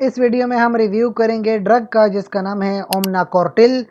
इस वीडियो में हम रिव्यू करेंगे ड्रग का जिसका नाम है ओमनाकॉर्टिल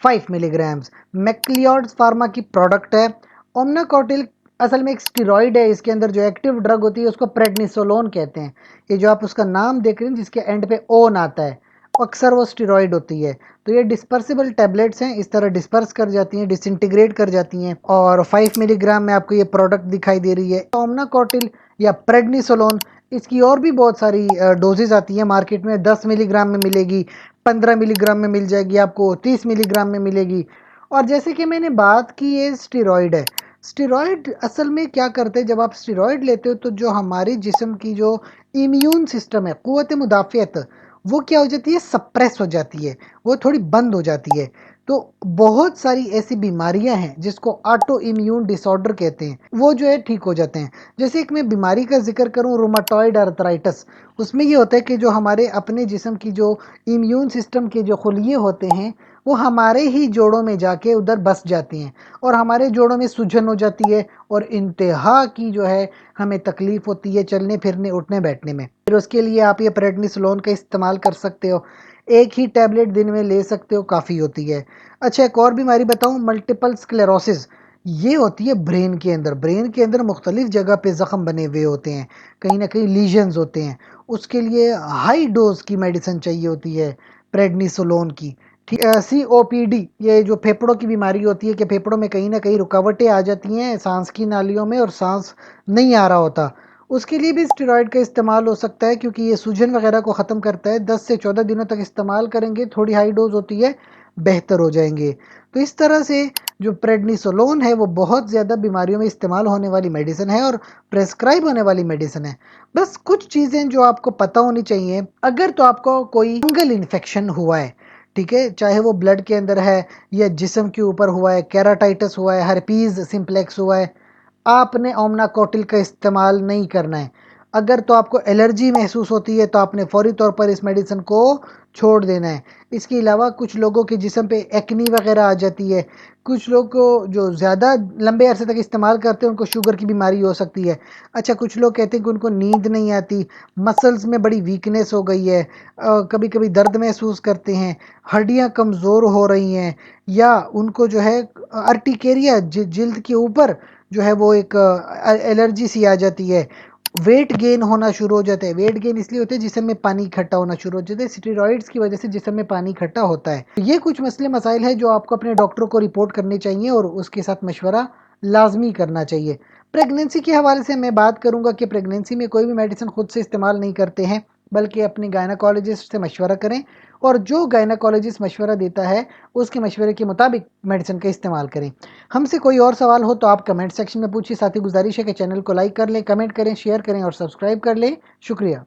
5 मिलीग्राम्स। मैक्लियोड्स फार्मा की प्रोडक्ट है। ओमनाकॉर्टिल असल में एक स्टेरॉइड है। इसके अंदर जो एक्टिव ड्रग होती है उसको प्रेडनिसोलोन कहते हैं। ये जो आप उसका नाम देख रहे हैं जिसके एंड पे ओन आता है, अक्सर वो स्टेरॉइड होती है। तो ये डिस्पर्सिबल टैबलेट्स हैं, इस तरह डिस्पर्स कर जाती हैं, डिसइंटीग्रेट कर जाती हैं। और 5 मिलीग्राम में आपको ये प्रोडक्ट दिखाई दे रही है ओमनाकॉर्टिल या प्रेडनिसोलोन। इसकी और भी बहुत सारी डोजेज आती हैं मार्केट में। 10 मिलीग्राम में मिलेगी, 15 मिलीग्राम में मिल जाएगी, आपको 30 मिलीग्राम में मिलेगी। और जैसे कि मैंने बात की, ये स्टेरॉइड है। स्टेरॉइड असल में क्या करते हैं, जब आप स्टेरॉइड लेते हो तो जो हमारी जिस्म की जो इम्यून सिस्टम है, क़ुव्वत मुदाफ़ियत, वो क्या हो जाती है, सप्रेस हो जाती है, वो थोड़ी बंद हो जाती है। तो बहुत सारी ऐसी बीमारियां हैं जिसको ऑटो इम्यून डिसऑर्डर कहते हैं, वो जो है ठीक हो जाते हैं। जैसे एक मैं बीमारी का जिक्र करूं, रूमाटॉइड आर्थराइटिस। उसमें ये होता है कि जो हमारे अपने जिस्म की जो इम्यून सिस्टम के जो खुलिये होते हैं वो हमारे ही जोड़ों में जाके उधर बस जाती हैं और हमारे जोड़ों में सूजन हो जाती है और इंतहा की जो है हमें तकलीफ होती है चलने फिरने उठने बैठने में। फिर उसके लिए आप ये प्रेडनिसोलोन का इस्तेमाल कर सकते हो। एक ही टैबलेट दिन में ले सकते हो, काफ़ी होती है। अच्छा, एक और बीमारी बताऊं, मल्टीपल स्क्लेरोसिस। ये होती है ब्रेन के अंदर। ब्रेन के अंदर मुख्तलिफ जगह पे ज़ख्म बने हुए होते हैं, कहीं ना कहीं लीजन्स होते हैं। उसके लिए हाई डोज की मेडिसिन चाहिए होती है प्रेडनिसोलोन की। COPD, ये जो फेफड़ों की बीमारी होती है कि फेफड़ों में कहीं ना कहीं रुकावटें आ जाती हैं सांस की नालियों में और सांस नहीं आ रहा होता, उसके लिए भी स्टेरॉइड का इस्तेमाल हो सकता है क्योंकि ये सूजन वगैरह को ख़त्म करता है। 10 से 14 दिनों तक इस्तेमाल करेंगे, थोड़ी हाई डोज होती है, बेहतर हो जाएंगे। तो इस तरह से जो प्रेडनिसोलोन है वो बहुत ज़्यादा बीमारियों में इस्तेमाल होने वाली मेडिसिन है और प्रेस्क्राइब होने वाली मेडिसिन है। बस कुछ चीज़ें जो आपको पता होनी चाहिए, अगर तो आपको कोई फंगल इन्फेक्शन हुआ है, ठीक है, चाहे वो ब्लड के अंदर है या जिस्म के ऊपर हुआ है, केराटाइटिस हुआ है, हर्पीज सिंप्लेक्स हुआ है, आपने ओमनाकॉर्टिल का इस्तेमाल नहीं करना है। अगर तो आपको एलर्जी महसूस होती है तो आपने फौरी तौर पर इस मेडिसिन को छोड़ देना है। इसके अलावा कुछ लोगों के जिस्म पे एक्नी वगैरह आ जाती है। कुछ लोग को जो ज़्यादा लंबे अरसे तक इस्तेमाल करते हैं उनको शुगर की बीमारी हो सकती है। अच्छा, कुछ लोग कहते हैं कि उनको नींद नहीं आती, मसल्स में बड़ी वीकनेस हो गई है, कभी कभी दर्द महसूस करते हैं, हड्डियां कमज़ोर हो रही हैं, या उनको जो है अर्टिकेरिया जिल्द के ऊपर जो है वो एक एलर्जी सी आ जाती है। वेट गेन होना शुरू हो जाता है। वेट गेन इसलिए होता है जिसम में पानी इकट्ठा होना शुरू हो जाता है, स्टेरॉइड्स की वजह से जिसम में पानी इकट्ठा होता है। तो ये कुछ मसले मसाइल है जो आपको अपने डॉक्टर को रिपोर्ट करने चाहिए और उसके साथ मशवरा लाजमी करना चाहिए। प्रेगनेंसी के हवाले से मैं बात करूंगा कि प्रेगनेंसी में कोई भी मेडिसिन खुद से इस्तेमाल नहीं करते हैं, बल्कि अपने गायनाकोलॉजिस्ट से मशवरा करें और जो गायनाकोलॉजिस्ट मशवरा देता है उसके मशवरे के मुताबिक मेडिसिन का इस्तेमाल करें। हमसे कोई और सवाल हो तो आप कमेंट सेक्शन में पूछिए। साथ ही गुजारिश है कि चैनल को लाइक कर लें, कमेंट करें, शेयर करें और सब्सक्राइब कर लें। शुक्रिया।